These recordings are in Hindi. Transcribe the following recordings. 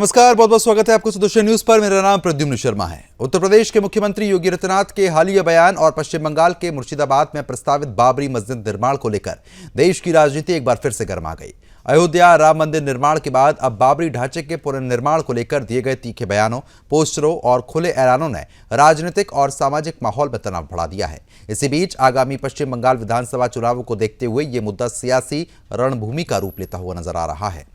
नमस्कार, बहुत बहुत स्वागत है आपको सुदर्शन न्यूज पर। मेरा नाम प्रद्युम्न शर्मा है। उत्तर प्रदेश के मुख्यमंत्री योगी आदित्यनाथ के हालिया बयान और पश्चिम बंगाल के मुर्शिदाबाद में प्रस्तावित बाबरी मस्जिद निर्माण को लेकर देश की राजनीति एक बार फिर से गर्मा गई। अयोध्या राम मंदिर निर्माण के बाद अब बाबरी ढांचे के पुनर्निर्माण को लेकर दिए गए तीखे बयानों, पोस्टरों और खुले ऐलानों ने राजनीतिक और सामाजिक माहौल में तनाव बढ़ा दिया है। इसी बीच आगामी पश्चिम बंगाल विधानसभा चुनावों को देखते हुए ये मुद्दा सियासी रणभूमि का रूप लेता हुआ नजर आ रहा है।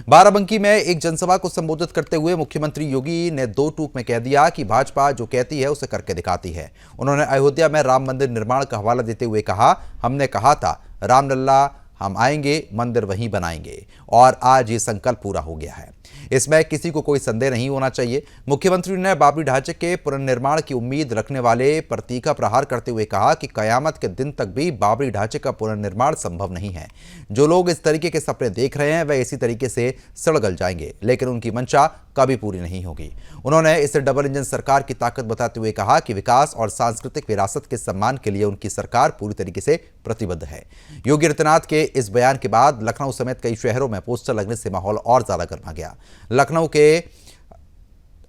बाराबंकी में एक जनसभा को संबोधित करते हुए मुख्यमंत्री योगी ने दो टूक में कह दिया कि भाजपा जो कहती है उसे करके दिखाती है। उन्होंने अयोध्या में राम मंदिर निर्माण का हवाला देते हुए कहा, हमने कहा था रामलला हम आएंगे, मंदिर वहीं बनाएंगे और आज ये संकल्प पूरा हो गया है। इसमें किसी को कोई संदेह नहीं होना चाहिए। मुख्यमंत्री ने बाबरी ढांचे के पुनर्निर्माण की उम्मीद रखने वाले पर तीखा प्रहार करते हुए कहा कि कयामत के दिन तक भी बाबरी ढांचे का पुनर्निर्माण संभव नहीं है। जो लोग इस तरीके के सपने देख रहे हैं वह इसी तरीके से सड़गल जाएंगे, लेकिन उनकी मंशा कभी पूरी नहीं होगी। उन्होंने इसे डबल इंजन सरकार की ताकत बताते हुए कहा कि विकास और सांस्कृतिक विरासत के सम्मान के लिए उनकी सरकार पूरी तरीके से प्रतिबद्ध है। योगी आदित्यनाथ के इस बयान के बाद लखनऊ समेत कई शहरों में पोस्टर लगने से माहौल और ज्यादा गर्मा गया। लखनऊ के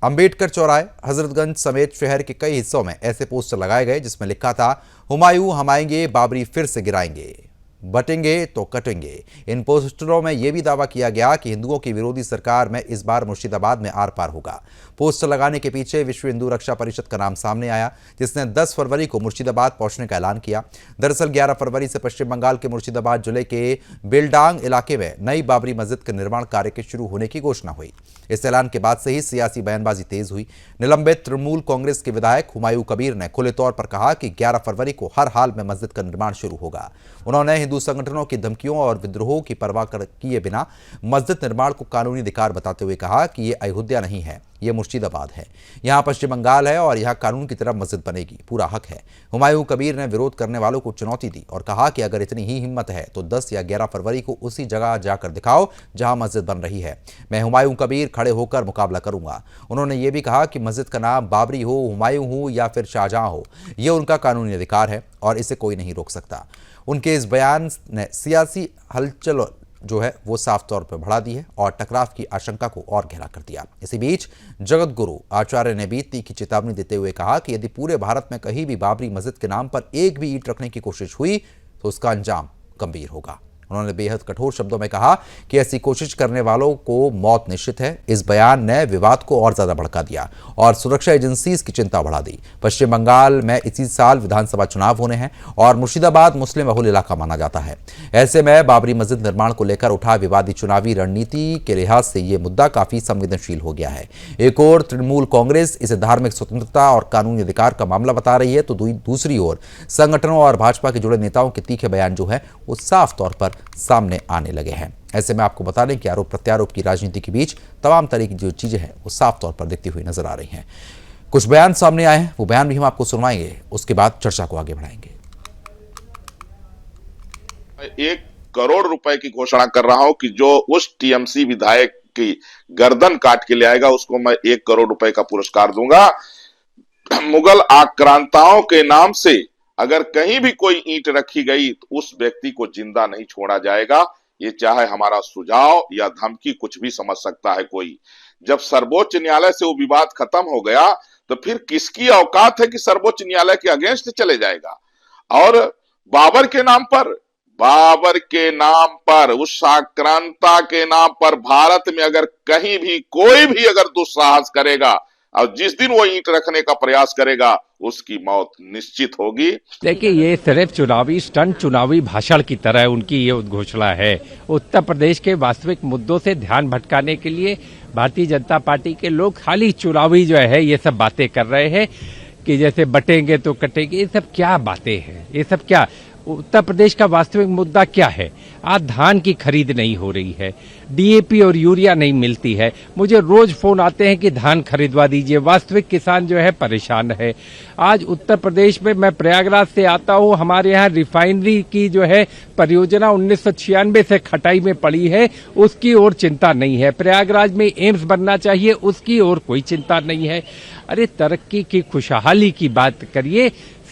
अंबेडकर चौराहे, हजरतगंज समेत शहर के कई हिस्सों में ऐसे पोस्टर लगाए गए जिसमें लिखा था, हुमायूं हम आएंगे, बाबरी फिर से गिराएंगे, बटेंगे तो कटेंगे। इन पोस्टरों में यह भी दावा किया गया कि हिंदुओं की विरोधी सरकार में इस बार मुर्शिदाबाद में आर पार होगा। पोस्टर लगाने के पीछे विश्व हिंदू रक्षा परिषद का नाम सामने आया, जिसने 10 फरवरी को मुर्शिदाबाद पहुंचने का ऐलान किया। दरअसल 11 फरवरी से पश्चिम बंगाल के मुर्शिदाबाद जिले के बेलडांग इलाके में नई बाबरी मस्जिद के निर्माण कार्य के शुरू होने की घोषणा हुई। इस ऐलान के बाद से ही सियासी बयानबाजी तेज हुई। निलंबित तृणमूल कांग्रेस के विधायक हुमायूं कबीर ने खुले तौर पर कहा कि 11 फरवरी को हर हाल में मस्जिद का निर्माण शुरू होगा। उन्होंने हिंदू संगठनों की धमकियों और विद्रोहों की परवाह किए बिना मस्जिद निर्माण को कानूनी अधिकार बताते हुए कहा कि यह अयोध्या नहीं है, यह मुर्शिदाबाद है। यहां पश्चिम बंगाल है और यहां कानून की तरह मस्जिद बनेगी, पूरा हक है। हुमायूं कबीर ने विरोध करने वालों को चुनौती दी और कहा कि अगर इतनी ही हिम्मत है तो 10 या 11 फरवरी को उसी जगह जाकर दिखाओ जहां मस्जिद बन रही है। मैं हुमायूं कबीर खड़े होकर मुकाबला करूंगा। उन्होंने यह भी कहा कि मस्जिद का नाम बाबरी हो, हुमायूं हो या फिर शाहजहां हो, यह उनका कानूनी अधिकार है और इसे कोई नहीं रोक सकता। उनके इस बयान ने सियासी हलचल जो है वो साफ तौर पर बढ़ा दी है और टकराव की आशंका को और गहरा कर दिया। इसी बीच जगत गुरु आचार्य ने भी तीखी चेतावनी देते हुए कहा कि यदि पूरे भारत में कहीं भी बाबरी मस्जिद के नाम पर एक भी ईंट रखने की कोशिश हुई तो उसका अंजाम गंभीर होगा। उन्होंने बेहद कठोर शब्दों में कहा कि ऐसी कोशिश करने वालों को मौत निश्चित है। इस बयान ने विवाद को और ज्यादा भड़का दिया और सुरक्षा एजेंसीज की चिंता बढ़ा दी। पश्चिम बंगाल में इसी साल विधानसभा चुनाव होने हैं और मुर्शिदाबाद मुस्लिम बहुल इलाका माना जाता है। ऐसे में बाबरी मस्जिद निर्माण को लेकर उठा विवादी चुनावी रणनीति के लिहाज से यह मुद्दा काफी संवेदनशील हो गया है। एक ओर तृणमूल कांग्रेस इसे धार्मिक स्वतंत्रता और कानूनी अधिकार का मामला बता रही है तो दूसरी ओर संगठनों और भाजपा के जुड़े नेताओं के तीखे बयान जो है वो साफ तौर पर सामने आने लगे हैं। ऐसे में आपको बता दें कि आरोप प्रत्यारोप की राजनीति के बीच तमाम तरह की जो चीजें हैं वो साफ तौर पर दिखती हुई नजर आ रही हैं। कुछ बयान सामने आए हैं, वो बयान भी हम आपको सुनवाएंगे, उसके बाद चर्चा को आगे बढ़ाएंगे। 1 करोड़ रुपए की घोषणा कर रहा हूं कि जो उस टीएमसी विधायक की गर्दन काट के ले आएगा उसको मैं 1 करोड़ रुपए का पुरस्कार दूंगा। मुगल आक्रांताओं के नाम से अगर कहीं भी कोई ईंट रखी गई तो उस व्यक्ति को जिंदा नहीं छोड़ा जाएगा। ये चाहे हमारा सुझाव या धमकी कुछ भी समझ सकता है कोई। जब सर्वोच्च न्यायालय से वो विवाद खत्म हो गया तो फिर किसकी औकात है कि सर्वोच्च न्यायालय के अगेंस्ट चले जाएगा। और बाबर के नाम पर उस आक्रांता के नाम पर भारत में अगर कहीं भी कोई भी अगर दुस्साहस करेगा और जिस दिन वो ईंट रखने का प्रयास करेगा उसकी मौत निश्चित होगी। देखिए, ये सिर्फ चुनावी स्टंट, चुनावी भाषण की तरह उनकी ये उद्घोषणा है। उत्तर प्रदेश के वास्तविक मुद्दों से ध्यान भटकाने के लिए भारतीय जनता पार्टी के लोग खाली चुनावी जो है ये सब बातें कर रहे हैं कि जैसे बटेंगे तो कटेंगे। ये सब क्या बातें हैं? ये सब क्या? उत्तर प्रदेश का वास्तविक मुद्दा क्या है? आज धान की खरीद नहीं हो रही है, डीएपी और यूरिया नहीं मिलती है। मुझे रोज फोन आते हैं कि धान खरीदवा दीजिए। वास्तविक किसान जो है परेशान है। आज उत्तर प्रदेश में, मैं प्रयागराज से आता हूं, हमारे यहाँ रिफाइनरी की जो है परियोजना 1996 से खटाई में पड़ी है, उसकी ओर चिंता नहीं है। प्रयागराज में एम्स बनना चाहिए, उसकी ओर कोई चिंता नहीं है। अरे तरक्की की, खुशहाली की बात करिए,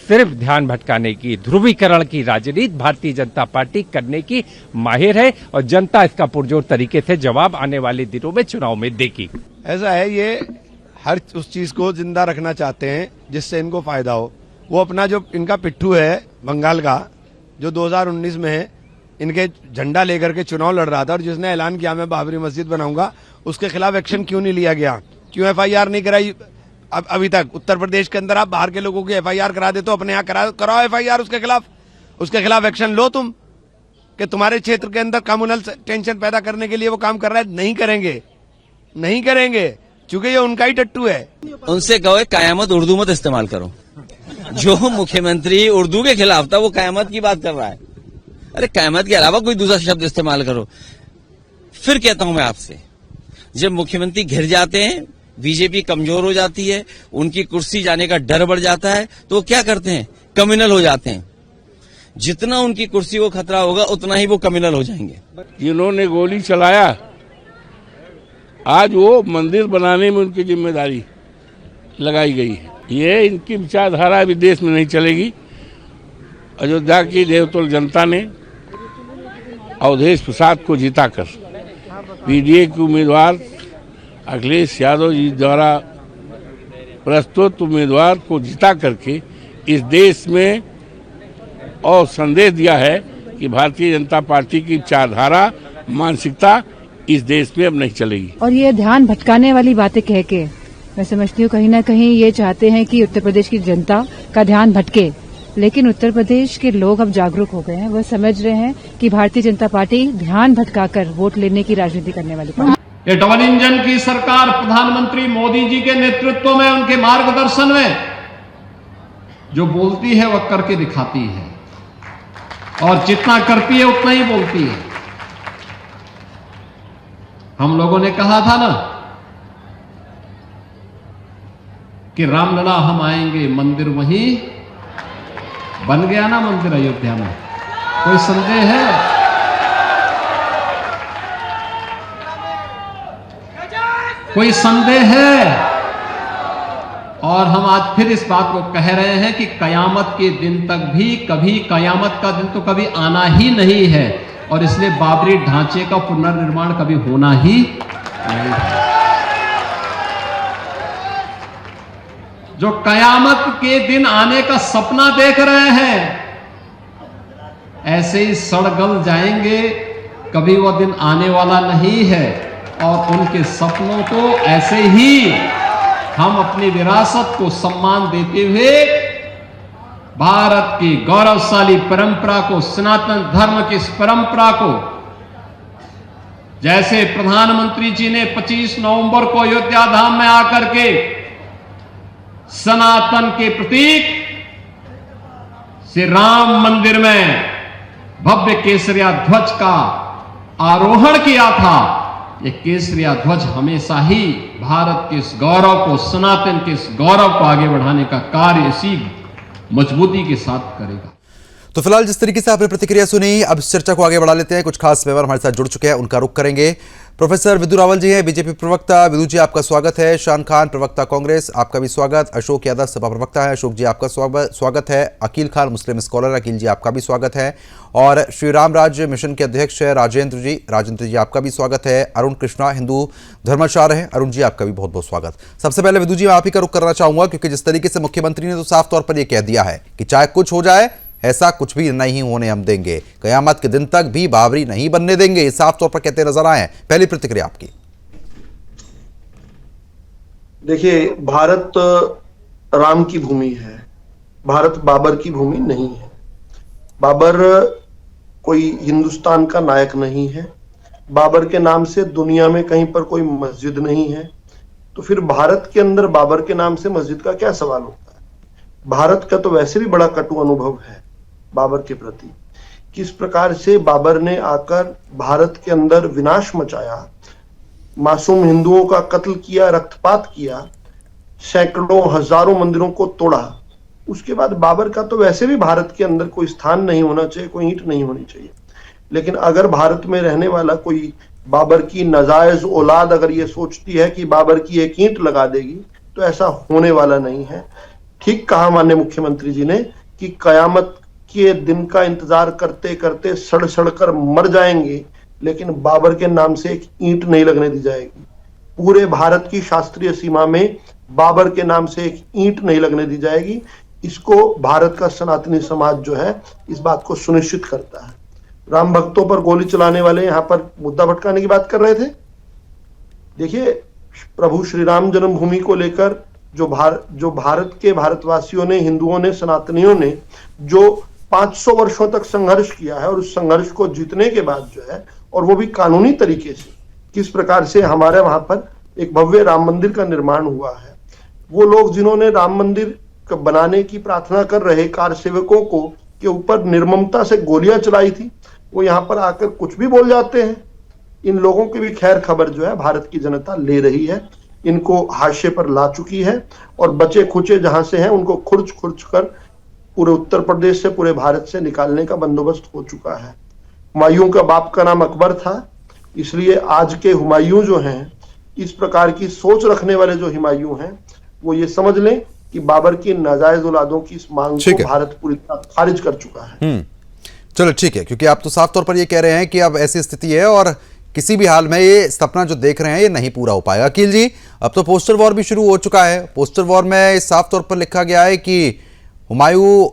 सिर्फ ध्यान भटकाने की, ध्रुवीकरण की राजनीति भारतीय जनता पार्टी करने की माहिर है और जनता इसका पुरजोर तरीके से जवाब आने वाले दिनों में चुनाव में देगी। ऐसा है, ये हर उस चीज को जिंदा रखना चाहते हैं जिससे इनको फायदा हो। वो अपना जो इनका पिट्ठू है बंगाल का, जो 2019 में इनके झंडा लेकर के चुनाव लड़ रहा था और जिसने ऐलान किया मैं बाबरी मस्जिद बनाऊंगा, उसके खिलाफ एक्शन क्यों नहीं लिया गया? क्यों एफआईआर नहीं कराई अभी तक? उत्तर प्रदेश के अंदर आप बाहर के लोगों की एफआईआर करा दे तो अपने यहाँ कराओ एफआईआर उसके खिलाफ एक्शन लो तुम, कि तुम्हारे क्षेत्र के अंदर कम्युनल टेंशन पैदा करने के लिए वो काम कर रहा है। नहीं करेंगे क्योंकि ये उनका ही टट्टू है। उनसे कहो कयामत उर्दू मत इस्तेमाल करो। जो मुख्यमंत्री उर्दू के खिलाफ था वो कयामत की बात कर रहा है। अरे कयामत के अलावा कोई दूसरा शब्द इस्तेमाल करो। फिर कहता हूं मैं आपसे, जब मुख्यमंत्री घिर जाते हैं, बीजेपी कमजोर हो जाती है, उनकी कुर्सी जाने का डर बढ़ जाता है, तो वो क्या करते हैं? कम्युनल हो जाते हैं। जितना उनकी कुर्सी को खतरा होगा उतना ही वो कम्युनल हो जाएंगे। जिन्होंने गोली चलाया, आज वो मंदिर बनाने में उनकी जिम्मेदारी लगाई गई है। ये इनकी विचारधारा अभी देश में नहीं चलेगी। अयोध्या की देवतुल्य जनता ने अवधेश प्रसाद को जिताकर पीडीए के उम्मीदवार अखिलेश यादव जी द्वारा प्रस्तुत उम्मीदवार को जिता करके इस देश में और संदेश दिया है कि भारतीय जनता पार्टी की विचारधारा, मानसिकता इस देश में अब नहीं चलेगी। और ये ध्यान भटकाने वाली बातें कह के मैं समझती हूँ कहीं ना कहीं ये चाहते हैं कि उत्तर प्रदेश की जनता का ध्यान भटके, लेकिन उत्तर प्रदेश के लोग अब जागरूक हो गए हैं। वह समझ रहे हैं कि भारतीय जनता पार्टी ध्यान भटकाकर वोट लेने की राजनीति करने वाली पार्टी। ये डबल इंजन की सरकार प्रधानमंत्री मोदी जी के नेतृत्व में, उनके मार्गदर्शन में जो बोलती है वह करके दिखाती है, और जितना करती है उतना ही बोलती है। हम लोगों ने कहा था ना कि रामलला हम आएंगे, मंदिर वहीं बन गया ना, मंदिर अयोध्या में। कोई संदेह है? कोई संदेह है? और हम आज फिर इस बात को कह रहे हैं कि कयामत के दिन तक भी कभी, कयामत का दिन तो कभी आना ही नहीं है, और इसलिए बाबरी ढांचे का पुनर्निर्माण कभी होना ही नहीं है। जो कयामत के दिन आने का सपना देख रहे हैं, ऐसे ही सड़गल जाएंगे, कभी वह दिन आने वाला नहीं है। और उनके सपनों को ऐसे ही हम अपनी विरासत को सम्मान देते हुए भारत की गौरवशाली परंपरा को, सनातन धर्म की इस परंपरा को, जैसे प्रधानमंत्री जी ने 25 नवंबर को अयोध्या धाम में आकर के सनातन के प्रतीक श्री राम मंदिर में भव्य केसरिया ध्वज का आरोहण किया था, ये केसरिया ध्वज हमेशा ही भारत के इस गौरव को, सनातन के इस गौरव को आगे बढ़ाने का कार्य इसी मजबूती के साथ करेगा। तो फिलहाल जिस तरीके से आपने प्रतिक्रिया सुनी, अब इस चर्चा को आगे बढ़ा लेते हैं। कुछ खास मेहमान हमारे साथ जुड़ चुके हैं, उनका रुख करेंगे। प्रोफेसर विदु रावल जी हैं, बीजेपी प्रवक्ता। विदु जी आपका स्वागत है। शान खान प्रवक्ता कांग्रेस, आपका भी स्वागत। अशोक यादव सपा प्रवक्ता है, अशोक जी आपका स्वागत है। अकील खान मुस्लिम स्कॉलर, अकील जी आपका भी स्वागत है। और श्री राम राज्य मिशन के अध्यक्ष है राजेंद्र जी आपका भी स्वागत है। अरुण कृष्णा हिंदू धर्माचार्य हैं, अरुण जी आपका भी बहुत बहुत स्वागत। सबसे पहले विदु जी मैं आप ही का रुख करना चाहूंगा, क्योंकि जिस तरीके से मुख्यमंत्री ने तो साफ तौर पर यह कह दिया है कि चाहे कुछ हो जाए, ऐसा कुछ भी नहीं होने हम देंगे, कयामत के दिन तक भी बाबरी नहीं बनने देंगे, ये साफ तौर पर कहते नजर आए हैं। पहली प्रतिक्रिया आपकी। देखिए, भारत राम की भूमि है, भारत बाबर की भूमि नहीं है। बाबर कोई हिंदुस्तान का नायक नहीं है, बाबर के नाम से दुनिया में कहीं पर कोई मस्जिद नहीं है, तो फिर भारत के अंदर बाबर के नाम से मस्जिद का क्या सवाल होता है? भारत का तो वैसे भी बड़ा कटु अनुभव है बाबर के प्रति। किस प्रकार से बाबर ने आकर भारत के अंदर विनाश मचाया, मासूम हिंदुओं का कत्ल किया, रक्तपात किया, सैकड़ों हजारों मंदिरों को तोड़ा। उसके बाद बाबर का तो वैसे भी भारत के अंदर कोई स्थान नहीं होना चाहिए, कोई ईंट नहीं होनी चाहिए। लेकिन अगर भारत में रहने वाला कोई बाबर की नाजायज औलाद अगर ये सोचती है कि बाबर की एक ईंट लगा देगी, तो ऐसा होने वाला नहीं है। ठीक कहा माननीय मुख्यमंत्री जी ने कि कयामत के दिन का इंतजार करते करते सड़ सड़ कर मर जाएंगे, लेकिन बाबर के नाम से एक ईंट नहीं लगने दी जाएगी। पूरे भारत की शास्त्रीय सीमा में बाबर के नाम से एक ईंट नहीं लगने दी जाएगी। इसको भारत का सनातनी समाज जो है इस बात को सुनिश्चित करता है। राम भक्तों पर गोली चलाने वाले यहां पर मुद्दा भटकाने की बात कर रहे थे। देखिए, प्रभु श्री राम जन्मभूमि को लेकर जो भारत के भारतवासियों ने, हिंदुओं ने, सनातनियों ने जो 500 वर्षों तक संघर्ष किया है और उस संघर्ष को जीतने के बाद जो है, और वो भी कानूनी तरीके से, किस प्रकार से हमारे वहां पर एक भव्य राम मंदिर का निर्माण हुआ है। वो लोग जिन्होंने राम मंदिर बनाने की प्रार्थना कर रहे कार सेवकों को के ऊपर निर्ममता से गोलियां चलाई थी, वो यहां पर आकर कुछ भी बोल जाते हैं। इन लोगों की भी खैर खबर जो है भारत की जनता ले रही है, इनको हाशिए पर ला चुकी है और बचे खुचे जहां से हैं उनको खुर्च खुर्च कर पूरे उत्तर प्रदेश से, पूरे भारत से निकालने का बंदोबस्त हो चुका है। हुमायूं का बाप का नाम अकबर था, इसलिए आज के हुमायूं जो हैं, इस प्रकार की सोच रखने वाले जो हुमायूं हैं, वो ये समझ लें कि बाबर की नाजायज औलादों की इस मांग को भारत पूरी तरह खारिज कर चुका है। चलो ठीक है, क्योंकि आप तो साफ तौर पर ये कह रहे हैं कि अब ऐसी स्थिति है और किसी भी हाल में ये सपना जो देख रहे हैं ये नहीं पूरा हो पाएगा। अकील जी, अब तो पोस्टर वॉर भी शुरू हो चुका है। पोस्टर वॉर में साफ तौर पर लिखा गया है कि हुमायूं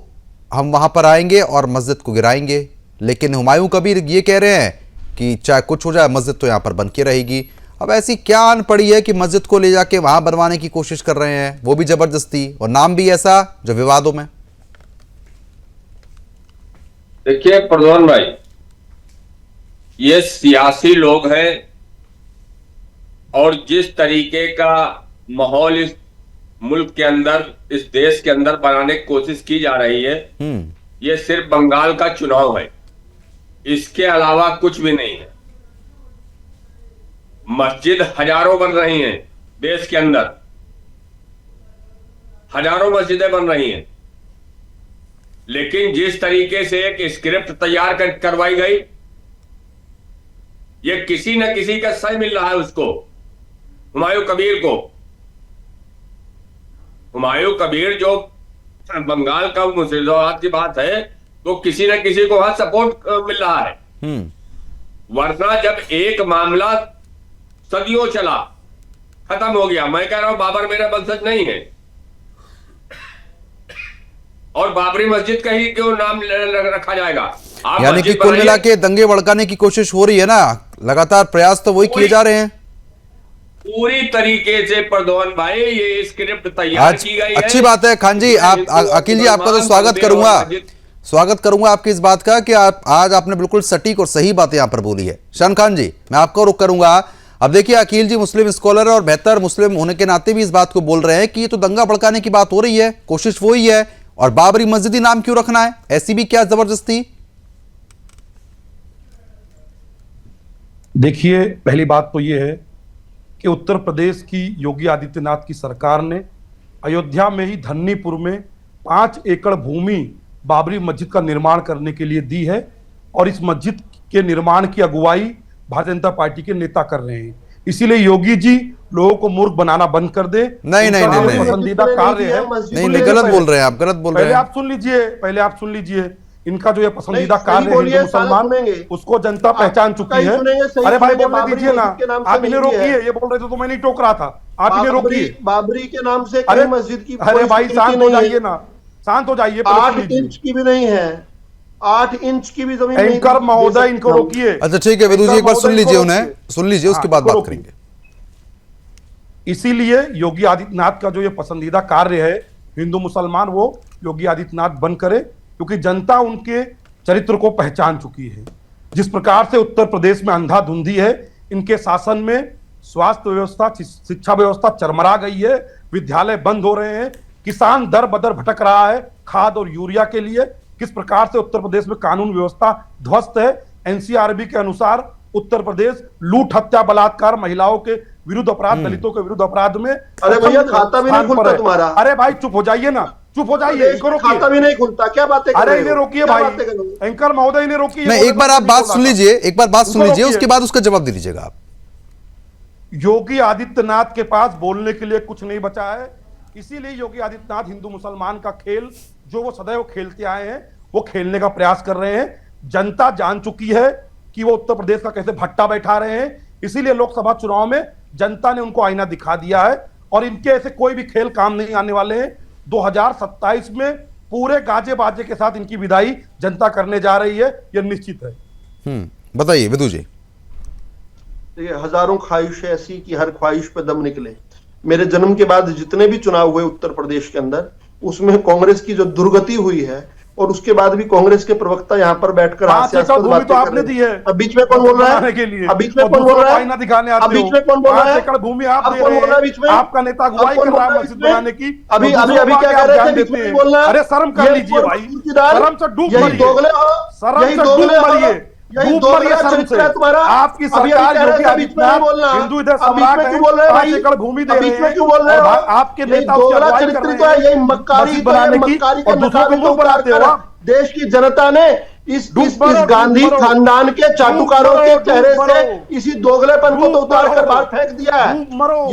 हम वहां पर आएंगे और मस्जिद को गिराएंगे, लेकिन हुमायूं कबीर ये कह रहे हैं कि चाहे कुछ हो जाए मस्जिद तो यहाँ पर बन के रहेगी। अब ऐसी क्या आन पड़ी है कि मस्जिद को ले जाके वहां बनवाने की कोशिश कर रहे हैं, वो भी जबरदस्ती, और नाम भी ऐसा जो विवादों में। देखिए प्रधान भाई, ये सियासी लोग हैं और जिस तरीके का माहौल इस मुल्क के अंदर, इस देश के अंदर बनाने की कोशिश की जा रही है, ये सिर्फ बंगाल का चुनाव है, इसके अलावा कुछ भी नहीं है। मस्जिद हजारों बन रही हैं देश के अंदर, हजारों मस्जिदें बन रही हैं, लेकिन जिस तरीके से एक स्क्रिप्ट तैयार करवाई गई, ये किसी न किसी का सही मिल रहा है उसको, हुमायूं कबीर को। हुमायूं कबीर जो बंगाल का मुर्शिदाबाद की बात है, तो किसी न किसी को वहां सपोर्ट मिल रहा है। वरना जब एक मामला सदियों चला, खत्म हो गया, मैं कह रहा हूं बाबर मेरा वंशज नहीं है, और बाबरी मस्जिद का ही क्यों नाम रखा जाएगा? यानी कि कुल मिला के दंगे भड़काने की कोशिश हो रही है ना, लगातार प्रयास तो वही किए जा रहे हैं पूरी तरीके से। प्रधान भाई, ये स्क्रिप्ट तैयार की गई है। अच्छी बात है खान जी, आप अकील जी आपका तो स्वागत करूंगा आपकी इस बात का कि आज आपने बिल्कुल सटीक और सही बात यहां पर बोली है। शान खान जी, मैं आपका रुख करूंगा। अब देखिए, अकील जी मुस्लिम स्कॉलर और बेहतर मुस्लिम होने के नाते भी इस बात को बोल रहे हैं कि ये तो दंगा भड़काने की बात हो रही है, कोशिश वही है, और बाबरी मस्जिद नाम क्यों रखना है, ऐसी भी क्या जबरदस्ती? देखिए, पहली बात तो यह है कि उत्तर प्रदेश की योगी आदित्यनाथ की सरकार ने अयोध्या में ही धन्नीपुर में 5 एकड़ भूमि बाबरी मस्जिद का निर्माण करने के लिए दी है, और इस मस्जिद के निर्माण की अगुवाई भारतीय जनता पार्टी के नेता कर रहे हैं। इसीलिए योगी जी लोगों को मूर्ख बनाना बंद कर दे। नहीं, पसंदीदा कार्य है। नहीं, गलत बोल रहे हैं आप, गलत बोल रहे हैं। पहले आप सुन लीजिए, इनका जो ये पसंदीदा कार्य है हिंदू मुसलमान, उसको जनता पहचान चुकी है। अरे भाई बोलने दीजिए ना, आप इन्हें रोकिए। ये बोल रहे थे तो मैं नहीं टोक रहा था, आप इन्हें रोकिए। बाबरी के नाम से कई मस्जिद की, अरे भाई शांत हो जाइए ना, शांत हो जाइए। 8 इंच की भी नहीं है, 8 इंच की भी जमीन नहीं। एंकर महोदय, इनको रोकिए। अच्छा ठीक है विदु जी, एक बार सुन लीजिए, उन्हें सुन लीजिए, उसके बाद बात करेंगे। इसीलिए योगी आदित्यनाथ का जो ये पसंदीदा कार्य है हिंदू मुसलमान, वो योगी आदित्यनाथ बंद करे, क्योंकि जनता उनके चरित्र को पहचान चुकी है। जिस प्रकार से उत्तर प्रदेश में अंधाधुंधी है, इनके शासन में स्वास्थ्य व्यवस्था, शिक्षा व्यवस्था चरमरा गई है, विद्यालय बंद हो रहे हैं, किसान दर बदर भटक रहा है खाद और यूरिया के लिए। किस प्रकार से उत्तर प्रदेश में कानून व्यवस्था ध्वस्त है। एनसीआरबी के अनुसार उत्तर प्रदेश लूट, हत्या, बलात्कार, महिलाओं के विरुद्ध अपराध, दलितों के विरुद्ध अपराध में। अरे भैया, खाता भी नहीं खुलता तुम्हारा। अरे भाई चुप हो जाइए ना, चुप हो जाइए, खाता भी नहीं खुलता, क्या बातें कर रहे हो? अरे इन्हें रोकिए भाई, एंकर महोदय इन्हें रोकिए। नहीं, एक बार आप बात सुन लीजिए, एक बार बात सुन लीजिए, उसके बाद उसका जवाब दे दीजिएगा आप। योगी आदित्यनाथ के पास बोलने के लिए कुछ नहीं बचा है, इसीलिए योगी आदित्यनाथ हिंदू मुसलमान का खेल जो वो सदैव खेलते आए हैं, वो खेलने का प्रयास कर रहे हैं। जनता जान चुकी है कि वो उत्तर प्रदेश का कैसे भट्टा बैठा रहे हैं, इसीलिए लोकसभा चुनाव में जनता ने उनको आईना दिखा दिया है और इनके ऐसे कोई भी खेल काम नहीं आने वाले हैं। 2027 में पूरे गाजे बाजे के साथ इनकी विदाई जनता करने जा रही है, यह निश्चित है। बताइए विदु जी। देखिए, हजारों ख्वाहिशें ऐसी कि हर ख्वाहिश पे दम निकले। मेरे जन्म के बाद जितने भी चुनाव हुए उत्तर प्रदेश के अंदर, उसमें कांग्रेस की जो दुर्गति हुई है और उसके बाद भी कांग्रेस के प्रवक्ता यहाँ पर बैठकर हास्यास्पद बातें तो आपने दी है। अब बीच में कौन बोल रहा है? अब बीच में कौन बोल रहा है? दिखाने अब बीच में कौन बोल रहा है? भूमि आप दे कौन बोल रहा है बीच में? आपका नेता अगुवाई कर रहा है मस्जिद बनाने की। अभी क्या कह रहे थे? बीच में बोलना। अरे शर्म कर लीजिए भाई, शर्म से डूब मरिए, शर्म से डूब मरिए, डूब मरिए शर्म से। आपकी सरकार योगी आदित्यनाथ हिंदू इधर सम्राट है, 5 एकड़ भूमि दे रहे हैं, आपके नेता उसकी अगुवाई कर रहे हैं मस्जिद बनाने की, और दूसरों को मुंह बनाते हो। देश की जनता ने इस गांधी खानदान के चाटुकारों के चेहरे से इसी दोगलेपन को तो उतार कर बाहर फेंक दिया है।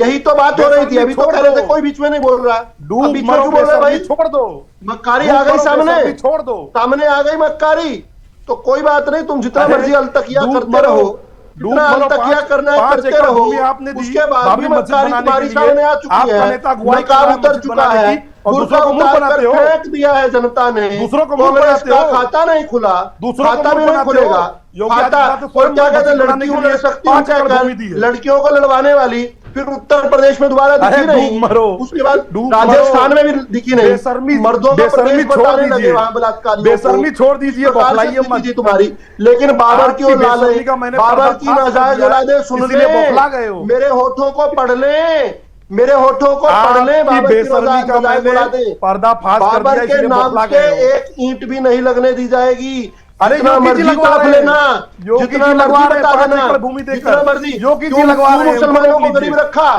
यही तो बात हो रही थी। अभी तो कह रहे थे कोई बीच में नहीं बोल रहा। बीच में क्यों बोल रहे भाई? छोड़ दो, मक्कारी आ गई सामने, छोड़ दो, सामने आ गई मक्कारी। तो कोई बात नहीं, तुम जितना मर्जी अलतकिया करते रहो, जितना अलतकिया करना है करते रहो। उसके बाद भी मक्कारी तुम्हारी सामने आ चुकी है, नकाब उतर चुका है, बुर्का उतार कर फेंक दिया है जनता ने। दूसरों को कांग्रेस का खाता नहीं खुला, खाता भी नहीं खुलेगा। खाता और क्या कहते हैं, लड़कियों लड़ सकती हूँ, लड़कियों को लड़वाने वाली फिर उत्तर प्रदेश में दोबारा दिखी नहीं, उसके बाद राजस्थान में भी दिखी नहीं। मर्दों का प्रदेश बताने लगे वहां बलात्कारियों को। बेशर्मी छोड़ दीजिए, बौखलाइए मत तुम्हारी। लेकिन बाबर की औलादे, बाबर की नाजायज औलादे सुन ले, मेरे होठों को पढ़ ले, मेरे होठों को पढ़ ले। बाबर की पर्दाफाश कर बाबर के नाम से एक ईंट भी नहीं लगने दी जाएगी। अरे जितना मर्जी तड़प लेना, जितना मर्जी बता देना, भूमि जितना मर्जी। योगी क्यों मुसलमानों को गरीब रखा?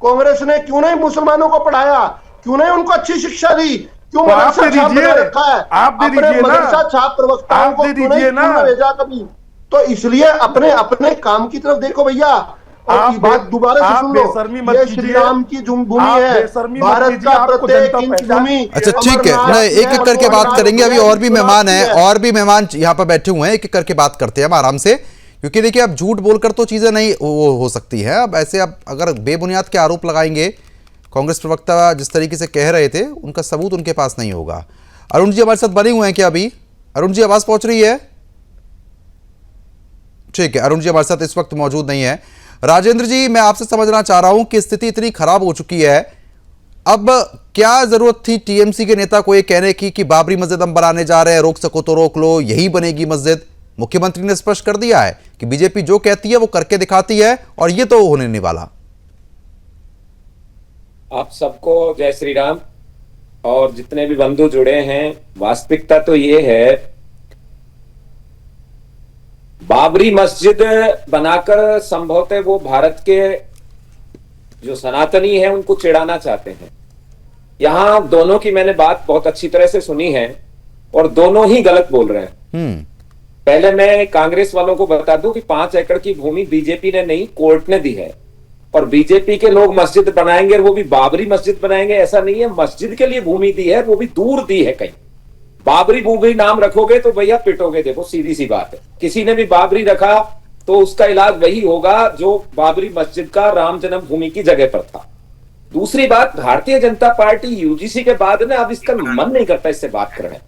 कांग्रेस ने क्यों नहीं मुसलमानों को पढ़ाया? क्यों नहीं उनको अच्छी शिक्षा दी? क्यों मदरसा छाप रखा है? आप दे दीजिए ना, मदरसा छाप प्रवक्ताओं को क्यों नहीं भेजा कभी? तो इसलिए अपने अपने काम की तरफ देखो भैया। और बात दोबारा से सुन लो, ये श्री राम की भूमि है, भारत का प्रत्येक इंच भूमि। अच्छा ठीक है, नहीं एक एक करके बात करेंगे। अभी और भी मेहमान हैं, और भी मेहमान यहाँ पर बैठे हुए हैं, एक एक करके बात करते हैं हम आराम से, क्योंकि देखिए अब झूठ बोलकर तो चीजें नहीं वो हो सकती है। अब ऐसे अब अगर बेबुनियाद के आरोप लगाएंगे, कांग्रेस प्रवक्ता जिस तरीके से कह रहे थे, उनका सबूत उनके पास नहीं होगा। अरुण जी हमारे साथ बने हुए हैं क्या अभी? अरुण जी आवाज पहुंच रही है? ठीक है, अरुण जी हमारे साथ इस वक्त मौजूद नहीं है। राजेंद्र जी, मैं आपसे समझना चाह रहा हूं कि स्थिति इतनी खराब हो चुकी है, अब क्या जरूरत थी टीएमसी के नेता को ये कहने की कि बाबरी मस्जिद हम बनाने जा रहे हैं, रोक सको तो रोक लो, यही बनेगी मस्जिद? मुख्यमंत्री ने स्पष्ट कर दिया है कि बीजेपी जो कहती है वो करके दिखाती है, और ये तो होने नहीं वाला। आप सबको जय श्री राम। और जितने भी बंधु जुड़े हैं, वास्तविकता तो ये है, बाबरी मस्जिद बनाकर संभवतः वो भारत के जो सनातनी हैं उनको चिढ़ाना चाहते हैं। यहां दोनों की मैंने बात बहुत अच्छी तरह से सुनी है और दोनों ही गलत बोल रहे हैं। पहले मैं कांग्रेस वालों को बता दूं कि 5 एकड़ की भूमि बीजेपी ने नहीं, कोर्ट ने दी है, और बीजेपी के लोग मस्जिद बनाएंगे और वो भी बाबरी मस्जिद बनाएंगे ऐसा नहीं है। मस्जिद के लिए भूमि दी है, वो भी दूर दी है कहीं। बाबरी भूमि नाम रखोगे तो भैया पिटोगे, देखो सीधी सी बात है। किसी ने भी बाबरी रखा तो उसका इलाज वही होगा जो बाबरी मस्जिद का राम जन्मभूमि की जगह पर था। दूसरी बात, भारतीय जनता पार्टी यूजीसी के बाद ना अब इसका मन नहीं करता इससे बात करने,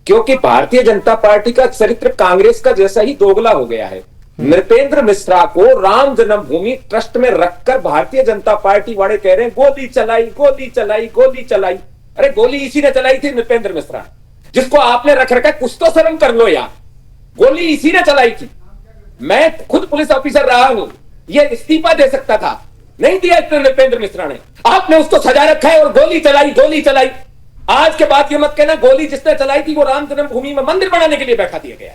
क्योंकि भारतीय जनता पार्टी का चरित्र कांग्रेस का जैसा ही दोगला हो गया है। नृपेंद्र मिश्रा को राम जन्मभूमि ट्रस्ट में रखकर भारतीय जनता पार्टी वाले कह रहे हैं गोली चलाई, गोली चलाई, गोली चलाई। अरे गोली इसी ने चलाई थी, नृपेंद्र मिश्रा, जिसको आपने रख रखा। कुछ तो शर्म कर लो यार, गोली इसी ने चलाई थी। मैं खुद पुलिस ऑफिसर रहा हूं, ये इस्तीफा दे सकता था, नहीं दिया इतने नृपेंद्र मिश्रा ने। आपने उसको सजा रखा है और गोली चलाई, गोली चलाई। आज के बाद ये मत कहना गोली जिसने चलाई थी वो राम जन्मभूमि में मंदिर बनाने के लिए बैठा दिया गया,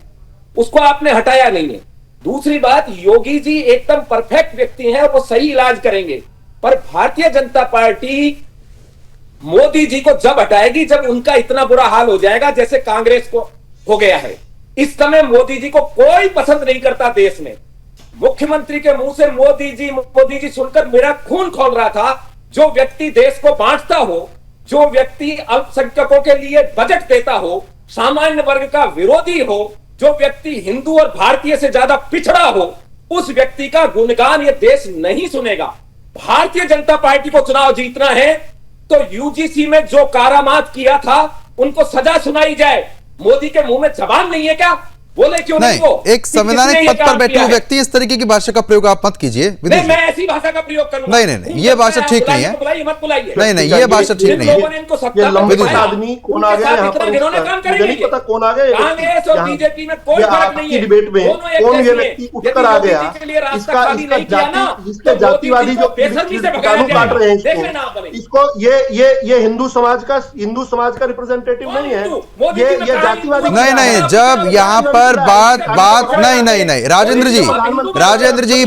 उसको आपने हटाया नहीं है। दूसरी बात, योगी जी एकदम परफेक्ट व्यक्ति हैं और वो सही इलाज करेंगे, पर भारतीय जनता पार्टी मोदी जी को जब हटाएगी जब उनका इतना बुरा हाल हो जाएगा जैसे कांग्रेस को हो गया है। इस समय मोदी जी को कोई पसंद नहीं करता देश में। मुख्यमंत्री के मुंह से मोदी जी सुनकर मेरा खून खौल रहा था। जो व्यक्ति देश को बांटता हो, जो व्यक्ति अल्पसंख्यकों के लिए बजट देता हो, सामान्य वर्ग का विरोधी हो, जो व्यक्ति हिंदू और भारतीय से ज्यादा पिछड़ा हो, उस व्यक्ति का गुणगान ये देश नहीं सुनेगा। भारतीय जनता पार्टी को चुनाव जीतना है तो यूजीसी में जो कारामात किया था उनको सजा सुनाई जाए। मोदी के मुंह में जबान नहीं है क्या? बोले क्यों नहीं वो? एक संवैधानिक पद पर बैठे हुए व्यक्ति इस तरीके की भाषा का प्रयोग आप मत कीजिए। नहीं, मैं ऐसी भाषा का प्रयोग करूंगा। नहीं, ये भाषा ठीक नहीं है। बुलाइए मत बुलाइए। नहीं, ये भाषा ठीक नहीं है। ये लंबे आदमी कौन आ गया यहाँ पर? मुझे नहीं पता कौन आ गया। कांग्रेस और बीजेपी में कोई फर्क नहीं है। डिबेट में कौन ये व्यक्ति उठकर आ गया? इसका जातिवादी जो कानून काट रहे हैं इसको, ये हिंदू समाज का रिप्रेजेंटेटिव नहीं है, ये जातिवादी। नहीं, जब यहाँ पर बात नहीं, राजेंद्र जी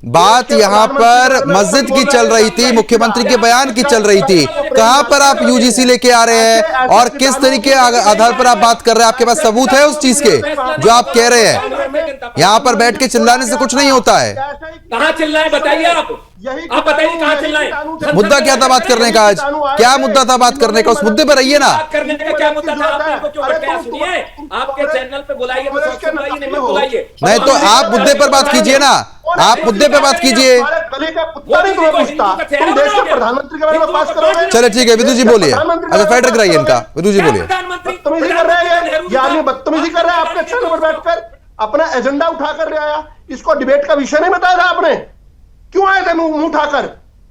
बात यहाँ पर मस्जिद की चल रही थी, मुख्यमंत्री के बयान की चल रही थी। कहां पर आप यूजीसी लेके आ रहे हैं और किस तरीके आधार पर आप बात कर रहे हैं? आपके पास सबूत है उस चीज के जो आप कह रहे हैं? यहाँ पर बैठ के चिल्लाने से कुछ नहीं होता है। कहाँ चिल्लाए बताइए आप बताइए कहाँ चिल्लाए? मुद्दा क्या था बात करने का? आज क्या मुद्दा था बात करने का? उस मुद्दे पर रहिए ना। बात करने का क्या मुद्दा था? आपको क्यों भटकाया? सुनिए, आपके चैनल पे बुलाइए तो बुलाइए। नहीं तो आप मुद्दे पर बात कीजिए ना, आप मुद्दे पे बात कीजिए। प्रधानमंत्री के बारे में बात करोगे? चले ठीक है, विदु जी बोलिए। अच्छा फैट रख रही है इनका, विदु जी बोलिए। बदतमीजी कर रहे हैं ये आदमी, बदतमीजी कर रहा है। आपके चैनल पर बैठकर अपना एजेंडा उठाकर ले आया। इसको डिबेट का विषय नहीं बताया था आपने। क्यों आए थे मुंह उठाकर?